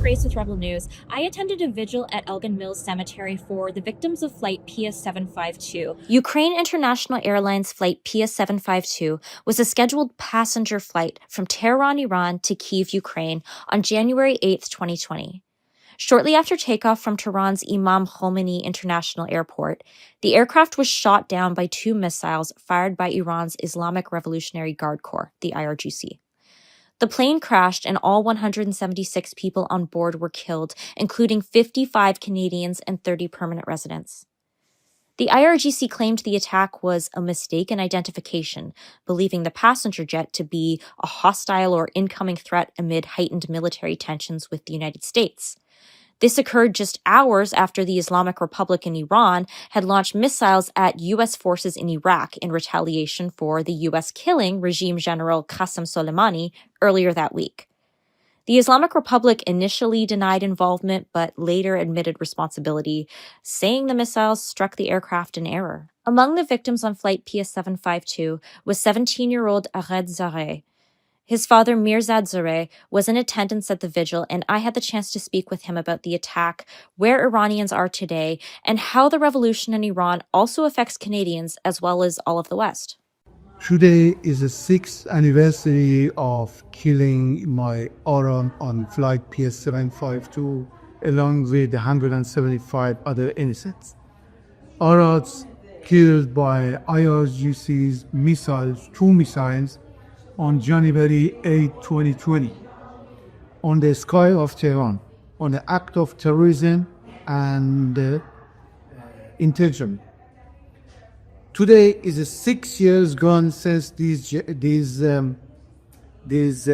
Grace with Rebel News. I attended a vigil at Elgin Mills Cemetery for the victims of flight PS752. Ukraine International Airlines flight PS752 was a scheduled passenger flight from Tehran, Iran to Kyiv, Ukraine on January 8, 2020. Shortly after takeoff from Tehran's Imam Khomeini International Airport, the aircraft was shot down by 2 missiles fired by Iran's Islamic Revolutionary Guard Corps, the IRGC. The plane crashed and all 176 people on board were killed, including 55 Canadians and 30 permanent residents. The IRGC claimed the attack was a mistaken identification, believing the passenger jet to be a hostile or incoming threat amid heightened military tensions with the United States. This occurred just hours after the Islamic Republic and Iran had launched missiles at U.S. forces in Iraq in retaliation for the U.S. killing regime general Qasem Soleimani earlier that week. The Islamic Republic initially denied involvement but later admitted responsibility, saying the missiles struck the aircraft in error. Among the victims on flight PS752 was 17-year-old Arad Zareh. His father, Mirzad Zareh, was in attendance at the vigil, and I had the chance to speak with him about the attack, where Iranians are today, and how the revolution in Iran also affects Canadians as well as all of the West. Today is the 6th anniversary of killing my Aram on flight PS752, along with 175 other innocents. Arad's killed by IRGC's missiles, 2 missiles, on January 8, 2020, on the sky of Tehran, on the act of terrorism and intention. Today is 6 years gone since these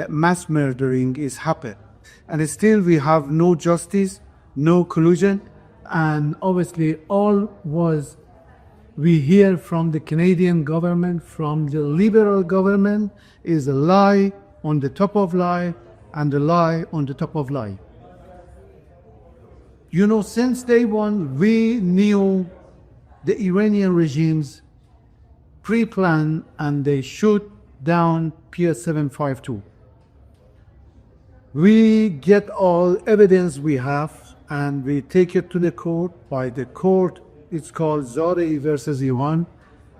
mass murdering is happened, and still we have no justice, no collusion, and obviously all was we hear from the Canadian government, from the liberal government, is a lie on the top of lie and a lie on the top of lie. You know, since day one, we knew the Iranian regime's pre-plan and they shoot down PS752. We get all evidence we have and we take it to the court. By the court, it's called Zareh versus Iran.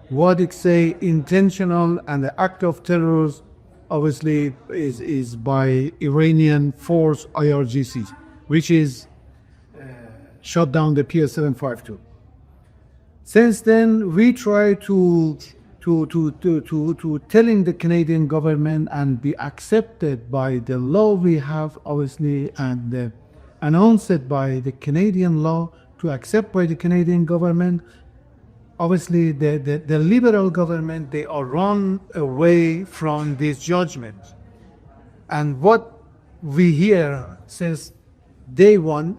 What it say intentional and the act of terrorism obviously is by Iranian force IRGC, which is shut down the PS752. Since then, we try to telling the Canadian government and be accepted by the law we have obviously and announced by the Canadian law to accept by the Canadian government. Obviously, the liberal government, they are run away from this judgment. And what we hear since day one,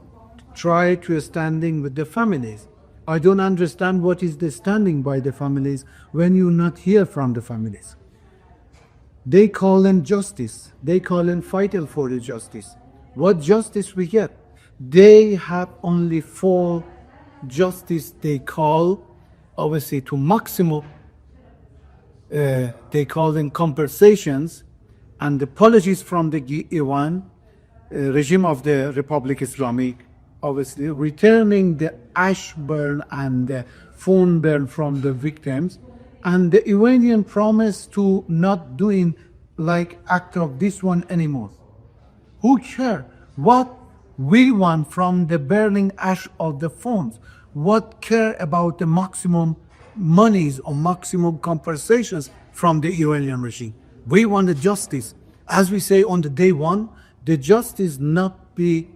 try to standing with the families. I don't understand what is the standing by the families when you not hear from the families. They call them justice. They call them fighting for the justice. What justice we get? They have only 4 justice they call, obviously to maximum, they call them compensations and apologies from the Iran regime of the Republic Islamic, obviously returning the ash burn and the phone burn from the victims, and the Iranian promise to not doing like act of this one anymore. Who care what we want from the burning ash of the phones? What care about the maximum monies or maximum compensations from the Iranian regime? We want the justice. As we say on the day one, the justice not be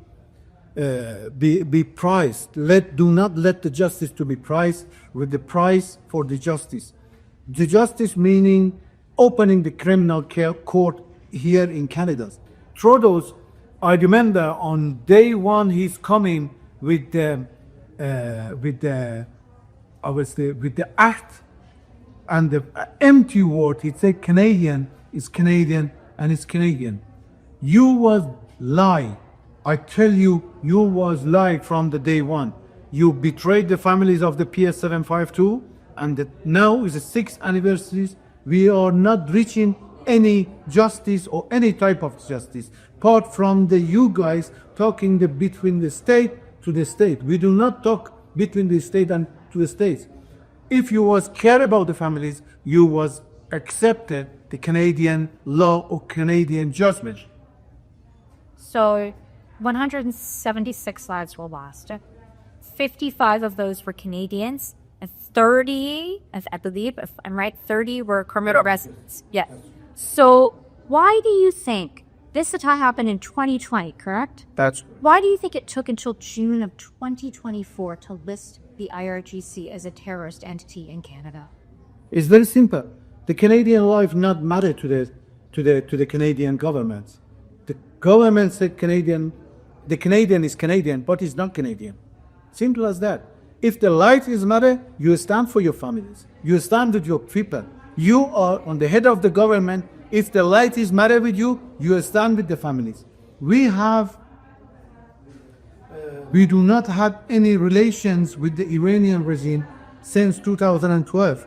priced. Do not let the justice to be priced with the price for the justice. The justice meaning opening the criminal court here in Canada. Trudeau's, I remember on day one he's coming with the act and the empty word. He said Canadian is Canadian and it's Canadian. You was lie. I tell you, you was lie from the day one. You betrayed the families of the PS752, and now is the 6th anniversary. We are not reaching any justice or any type of justice, apart from you guys talking between the state to the state. We do not talk between the state and to the states. If you was care about the families, you was accepted the Canadian law or Canadian judgment. So 176 lives were lost. 55 of those were Canadians, and 30, I believe, if I'm right, 30 were permanent residents. Yeah. So why do you think this attack happened in 2020, correct? Why do you think it took until June of 2024 to list the IRGC as a terrorist entity in Canada? It's very simple. The Canadian law is not matter to the Canadian government. The government said the Canadian is Canadian, but it's not Canadian. Simple as that. If the life is matter, you stand for your families. You stand with your people. You are on the head of the government. If the light is matter with you, you stand with the families. We do not have any relations with the Iranian regime since 2012.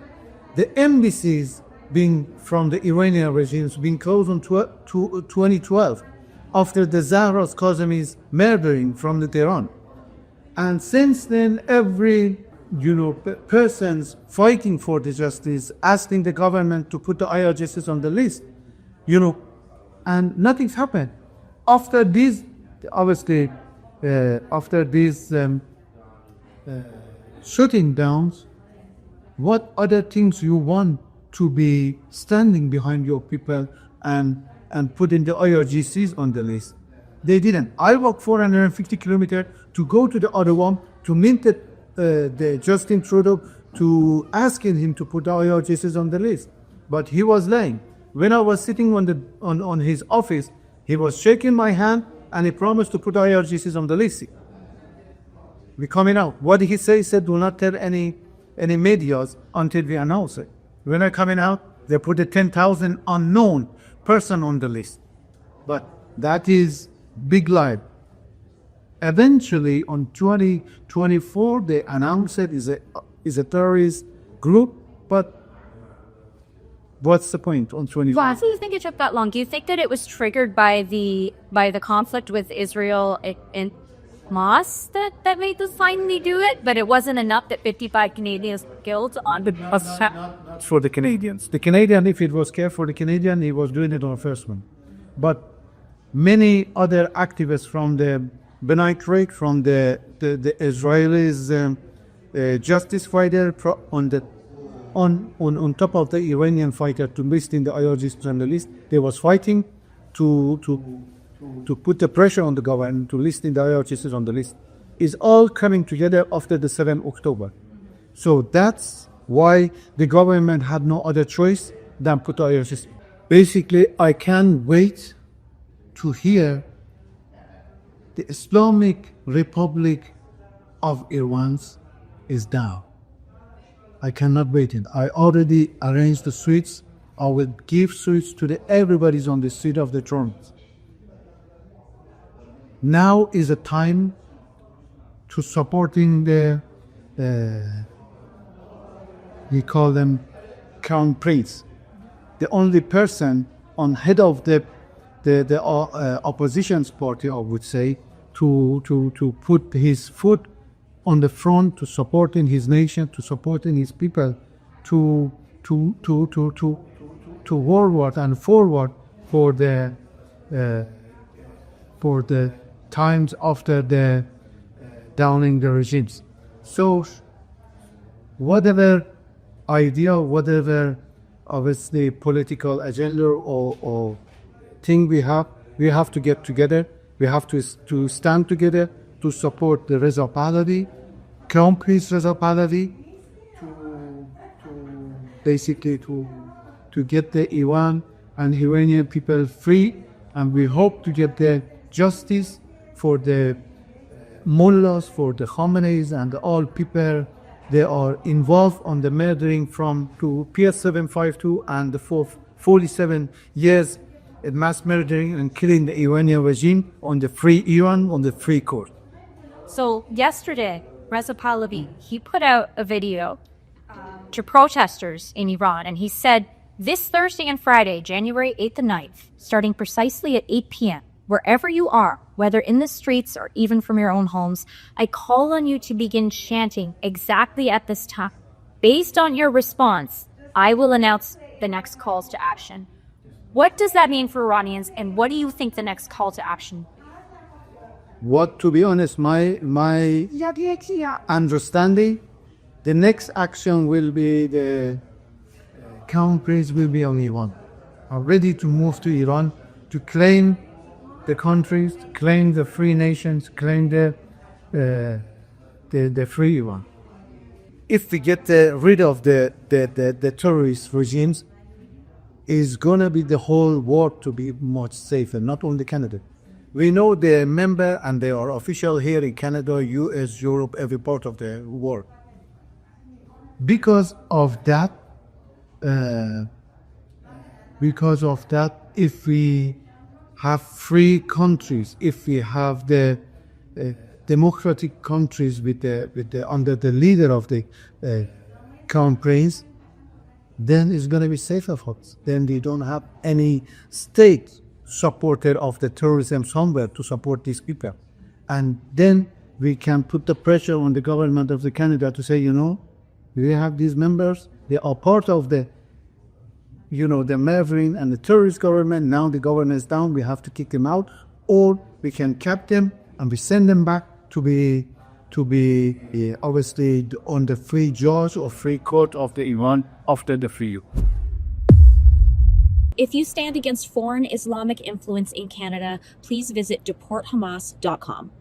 The embassies being from the Iranian regimes being closed in 2012 after the Zahra Kazemi's murdering from the Tehran. And since then, every persons fighting for the justice, asking the government to put the IRGCs on the list, and nothing's happened. After these, obviously, after these shooting downs, what other things you want to be standing behind your people and putting the IRGCs on the list? They didn't. I walked 450 kilometers to go to the other one to meet the Justin Trudeau to asking him to put the IRGCs on the list, but he was lying. When I was sitting on his office, he was shaking my hand and he promised to put the IRGCs on the list. We coming out. What did he say? He said, "Do not tell any medias until we announce it." When I coming out, they put the 10,000 unknown person on the list, but that is big lie. Eventually, on 2024, they announced it is a terrorist group, but what's the point on 2024? Why do you think it took that long? Do you think that it was triggered by the conflict with Israel and Hamas that made them finally do it? But it wasn't enough that 55 Canadians killed on the Not for the Canadians. The Canadian, if it was care for the Canadian, he was doing it on the first one. But many other activists from the B'nai B'rith, from the Israelis, justice fighter on top of the Iranian fighter to list in the IRGC on the list, they was fighting to put the pressure on the government to list in the IRGC on the list. Is all coming together after the 7th October. So that's why the government had no other choice than put the IRGC. Basically, I can't wait to hear the Islamic Republic of Iran is down. I cannot wait. I already arranged the suites. I will give suites to everybody's on the seat of the thrones. Now is a time to supporting we call them crown prince, the only person on head of the opposition's party, I would say, to put his foot on the front, to supporting his nation, to supporting his people, to forward and forward for the times after the downing the regimes. So whatever idea, whatever obviously political agenda or thing we have to get together. We have to stand together to support the Reza Pahlavi, Crown Prince Reza Pahlavi, basically to get the Iran and Iranian people free, and we hope to get the justice for the mullahs, for the Khamenei's and all people they are involved on the murdering from to PS752 and the 47 years mass murdering and killing the Iranian regime on the free Iran, on the free court. So yesterday, Reza Pahlavi, he put out a video to protesters in Iran, and he said This Thursday and Friday, January 8th and 9th, starting precisely at 8 p.m., wherever you are, whether in the streets or even from your own homes, I call on you to begin chanting exactly at this time. Based on your response, I will announce the next calls to action. What does that mean for Iranians, and what do you think the next call to action? What, to be honest, my understanding, the next action will be the countries will be only one, are ready to move to Iran to claim the countries, claim the free nations, claim the free Iran. If we get rid of the terrorist regimes, is gonna be the whole world to be much safer, not only Canada. We know they're member and they are official here in Canada, US, Europe, every part of the world. Because of that, if we have free countries, if we have the democratic countries with the under the leader of the crown prince, then it's going to be safer for us. Then we don't have any state supporter of the terrorism somewhere to support these people, and then we can put the pressure on the government of the Canada to say, we have these members, they are part of the the maverick and the terrorist government. Now the government is down, we have to kick them out, or we can cap them and we send them back to be obviously on the free judge or free court of the Iran after the free. If you stand against foreign Islamic influence in Canada, please visit deporthamas.com.